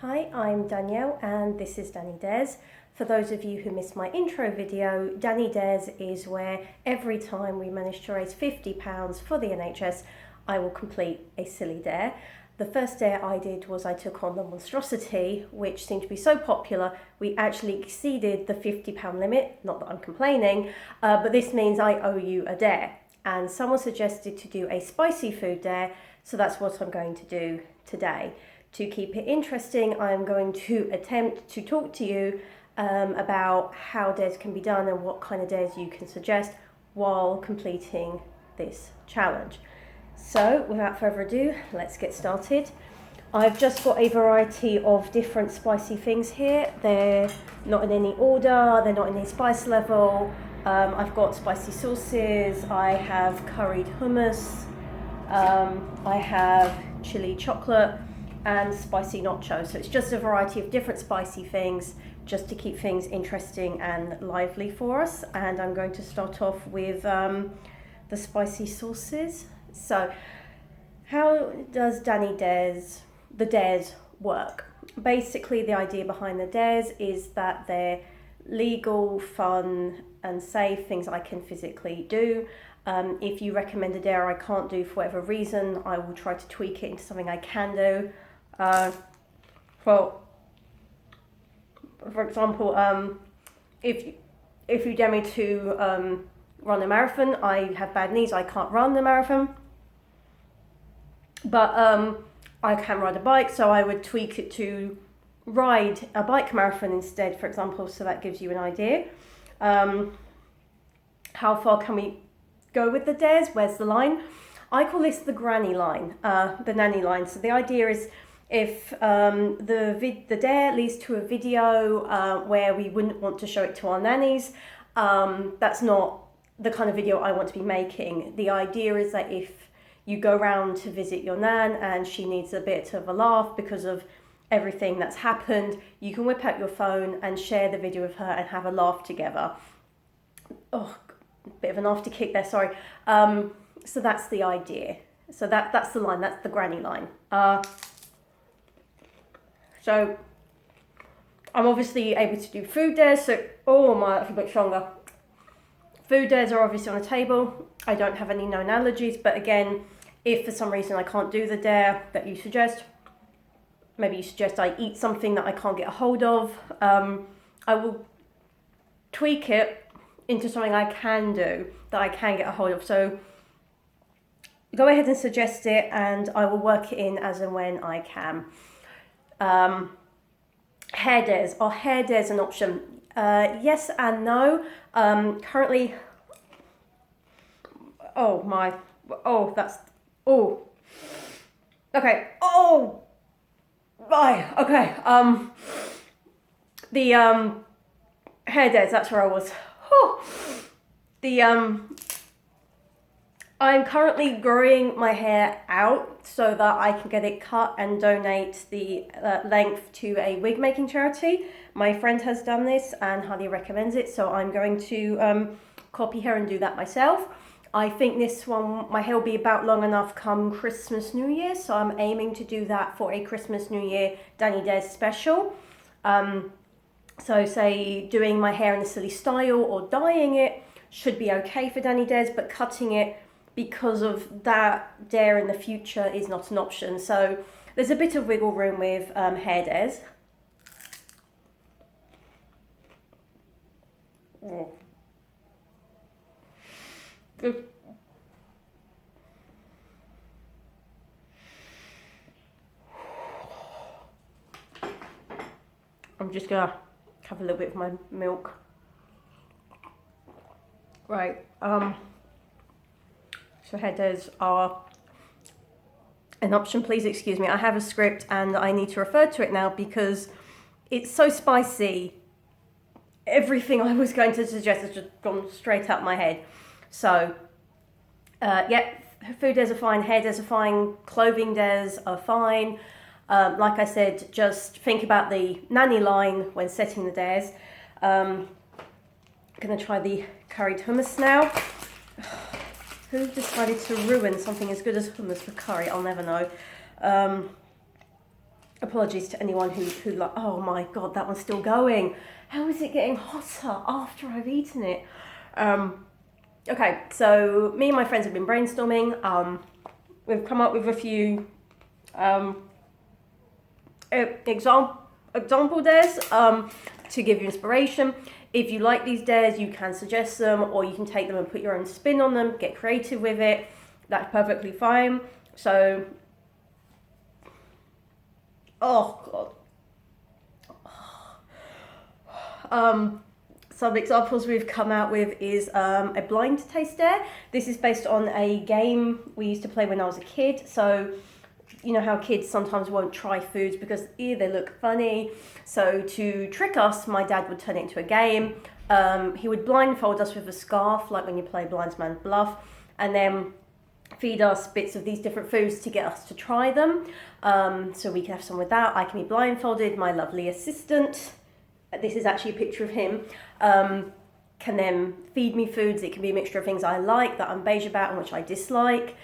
Hi, I'm Danielle and this is Dani Dares. For those of you who missed my intro video, Dani Dares is where every time we manage to raise £50 for the NHS, I will complete a silly dare. The first dare I did was I took on the Monstrosa-tea, which seemed to be so popular, we actually exceeded the £50 limit. Not that I'm complaining, but this means I owe you a dare. And someone suggested to do a spicy food dare, so that's what I'm going to do today. To keep it interesting, I'm going to attempt to talk to you about how dares can be done and what kind of dares you can suggest while completing this challenge. So without further ado, let's get started. I've just got a variety of different spicy things here. They're not in any order, they're not in any spice level. I've got spicy sauces, I have curried hummus, I have chili chocolate, and spicy nacho. So it's just a variety of different spicy things just to keep things interesting and lively for us. And I'm going to start off with the spicy sauces. So how does Dani Dares, the dares work? Basically the idea behind the dares is that they're legal, fun and safe, things I can physically do. If you recommend a dare I can't do for whatever reason, I will try to tweak it into something I can do. For example, if you dare me to run a marathon, I have bad knees, I can't run the marathon, but I can ride a bike, so I would tweak it to ride a bike marathon instead, for example, so that gives you an idea. How far can we go with the dares? Where's the line? I call this the granny line, the nanny line. So the idea is if the dare leads to a video where we wouldn't want to show it to our nannies, that's not the kind of video I want to be making. The idea is that if you go round to visit your nan and she needs a bit of a laugh because of everything that's happened, you can whip out your phone and share the video with her and have a laugh together. Oh, bit of an after kick there, sorry. So that's the idea. So that's the line, that's the granny line. So I'm obviously able to do food dares, so, that's a bit stronger. Food dares are obviously on a table. I don't have any known allergies, but again, if for some reason I can't do the dare that you suggest, maybe you suggest I eat something that I can't get a hold of, I will tweak it into something I can do, that I can get a hold of. So go ahead and suggest it and I will work it in as and when I can. Hair dares. Are hair dares an option? Yes and no. Currently, okay. Okay. The hair dares, that's where I was. I'm currently growing my hair out so that I can get it cut and donate the length to a wig making charity. My friend has done this and highly recommends it, so I'm going to copy her and do that myself. I think this one, my hair will be about long enough come Christmas, New Year, so I'm aiming to do that for a Christmas, New Year Dani Dares special. So say doing my hair in a silly style or dyeing it should be okay for Dani Dares, but cutting it because of that dare in the future is not an option. So there's a bit of wiggle room with hair dares. I'm just gonna have a little bit of my milk. Right, so hair dares are an option. Please excuse me, I have a script and I need to refer to it now because it's so spicy. Everything I was going to suggest has just gone straight out my head. So, food dares are fine, hair dares are fine, clothing dares are fine. Like I said, just think about the nanny line when setting the dares. I'm gonna try the curried hummus now. Who decided to ruin something as good as hummus for curry? I'll never know. apologies to anyone who like, oh my God, that one's still going. How is it getting hotter after I've eaten it? Okay, so me and my friends have been brainstorming. We've come up with a few example dares to give you inspiration. If you like these dares, you can suggest them, or you can take them and put your own spin on them, get creative with it. That's perfectly fine. So, oh God. Some examples we've come out with is a blind taste dare. This is based on a game we used to play when I was a kid. So, you know how kids sometimes won't try foods because they look funny. So to trick us, my dad would turn it into a game. He would blindfold us with a scarf, like when you play Blind Man's Bluff, and then feed us bits of these different foods to get us to try them. So we can have some with that. I can be blindfolded. My lovely assistant, this is actually a picture of him, can then feed me foods. It can be a mixture of things I like, that I'm beige about, and which I dislike.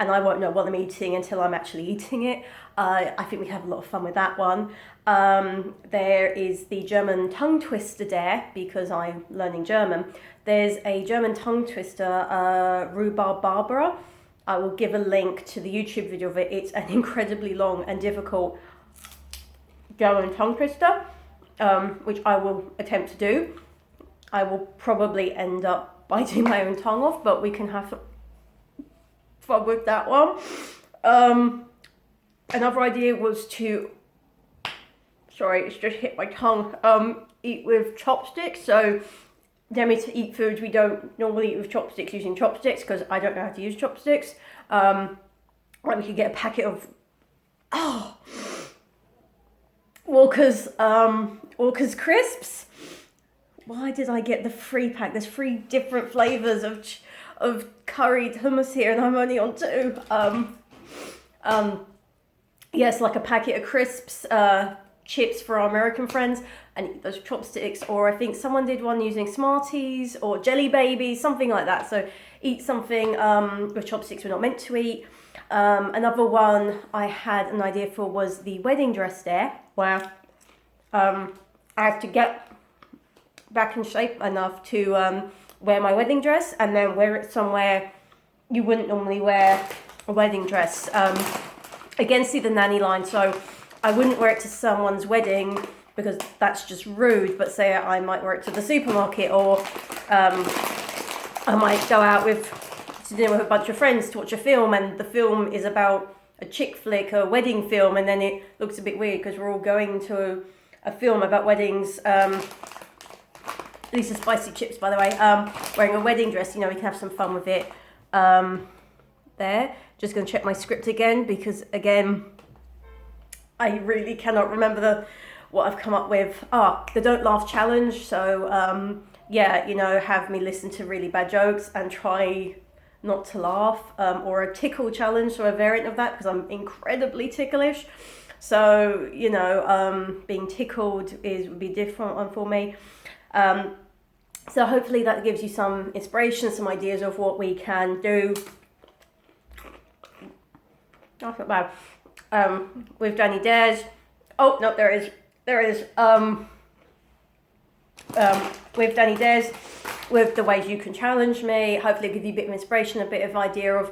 And I won't know what I'm eating until I'm actually eating it. I think we have a lot of fun with that one. There is the German tongue twister dare, because I'm learning German. There's a German tongue twister, Rhubarb Barbara. I will give a link to the YouTube video of it. It's an incredibly long and difficult German tongue twister, which I will attempt to do. I will probably end up biting my own tongue off, but we can have fun with that one. Another idea was to, sorry, it's just hit my tongue, eat with chopsticks. So get me to eat foods we don't normally eat with chopsticks, using chopsticks, because I don't know how to use chopsticks. Like we could get a packet of Walker's crisps. Why did I get the free pack? There's 3 different flavors of curried hummus here, and I'm only on 2. Yes, like a packet of crisps, chips for our American friends, and eat those chopsticks. Or I think someone did one using Smarties or Jelly Babies, something like that. So eat something with chopsticks we're not meant to eat. Another one I had an idea for was the wedding dress dare, where I have to get back in shape enough to wear my wedding dress, and then wear it somewhere you wouldn't normally wear a wedding dress. Against the nanny line, so I wouldn't wear it to someone's wedding because that's just rude, but say I might wear it to the supermarket, or I might go out to dinner with a bunch of friends to watch a film, and the film is about a chick flick, a wedding film, and then it looks a bit weird because we're all going to a film about weddings. These are spicy chips, by the way. Wearing a wedding dress, we can have some fun with it. There. Just going to check my script again, because again, I really cannot remember what I've come up with. The Don't Laugh Challenge. So, have me listen to really bad jokes and try not to laugh. Or a tickle challenge, so a variant of that, because I'm incredibly ticklish. So, being tickled would be a different one for me. So hopefully that gives you some inspiration, some ideas of what we can do. That's not bad. With Dani Dares. Oh, no, there is. With Dani Dares, with the ways you can challenge me, hopefully give you a bit of inspiration, a bit of idea of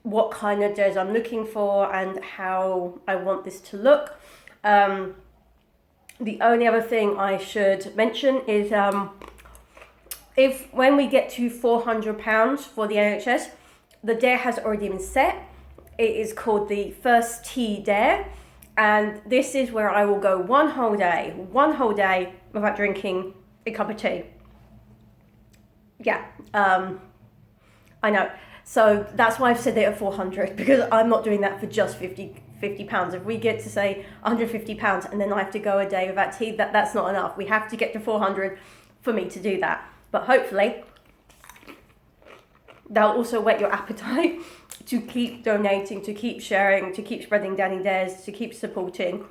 what kind of dares I'm looking for and how I want this to look. The only other thing I should mention is when we get to £400 for the NHS, the dare has already been set. It is called the First Tea Dare, and this is where I will go one whole day without drinking a cup of tea. Yeah, I know. So that's why I've said it at 400, because I'm not doing that for just 50 £50. If we get to say £150 and then I have to go a day without tea, that's not enough. We have to get to 400 for me to do that. But hopefully that'll also whet your appetite to keep donating, to keep sharing, to keep spreading Dani Dares, to keep supporting,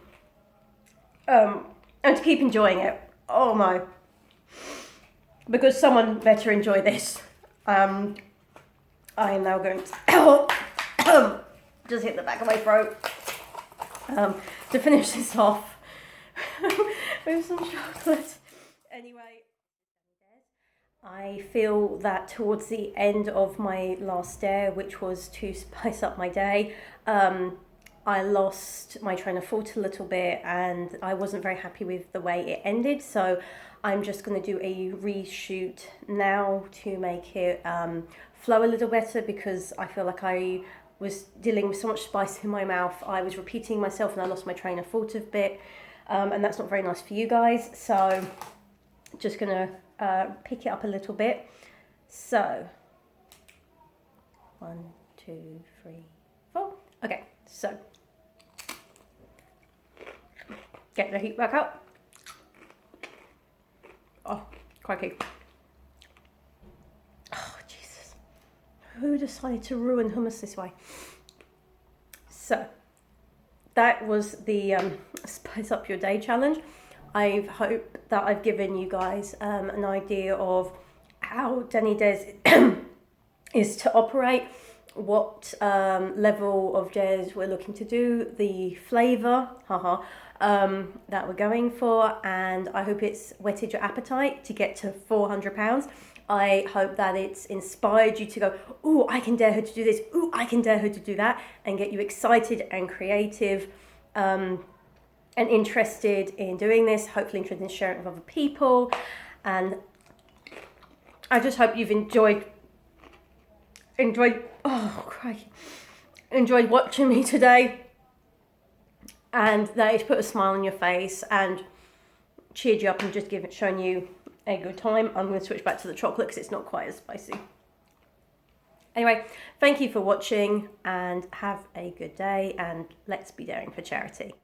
and to keep enjoying it. Oh my. Because someone better enjoy this. I am now going to just hit the back of my throat. to finish this off with some chocolate. Anyway, I feel that towards the end of my last dare, which was to spice up my day, I lost my train of thought a little bit and I wasn't very happy with the way it ended. So I'm just going to do a reshoot now to make it flow a little better, because I feel like I was dealing with so much spice in my mouth. I was repeating myself and I lost my train of thought a bit, and that's not very nice for you guys. So just going to pick it up a little bit. So 1, 2, 3, 4. Okay, so get the heat back up. Oh, crikey. Oh, Jesus. Who decided to ruin hummus this way? So, that was the Spice Up Your Day challenge. I hope that I've given you guys an idea of how Dani Dares is to operate, what level of dares we're looking to do, the flavour, that we're going for, and I hope it's whetted your appetite to get to £400. I hope that it's inspired you to go, ooh, I can dare her to do this, ooh, I can dare her to do that, and get you excited and creative and interested in doing this, hopefully interested in sharing it with other people. And I just hope you've enjoyed watching me today, and that it's put a smile on your face and cheered you up and just shown you a good time. I'm going to switch back to the chocolate because it's not quite as spicy. Anyway, thank you for watching and have a good day, and let's be daring for charity.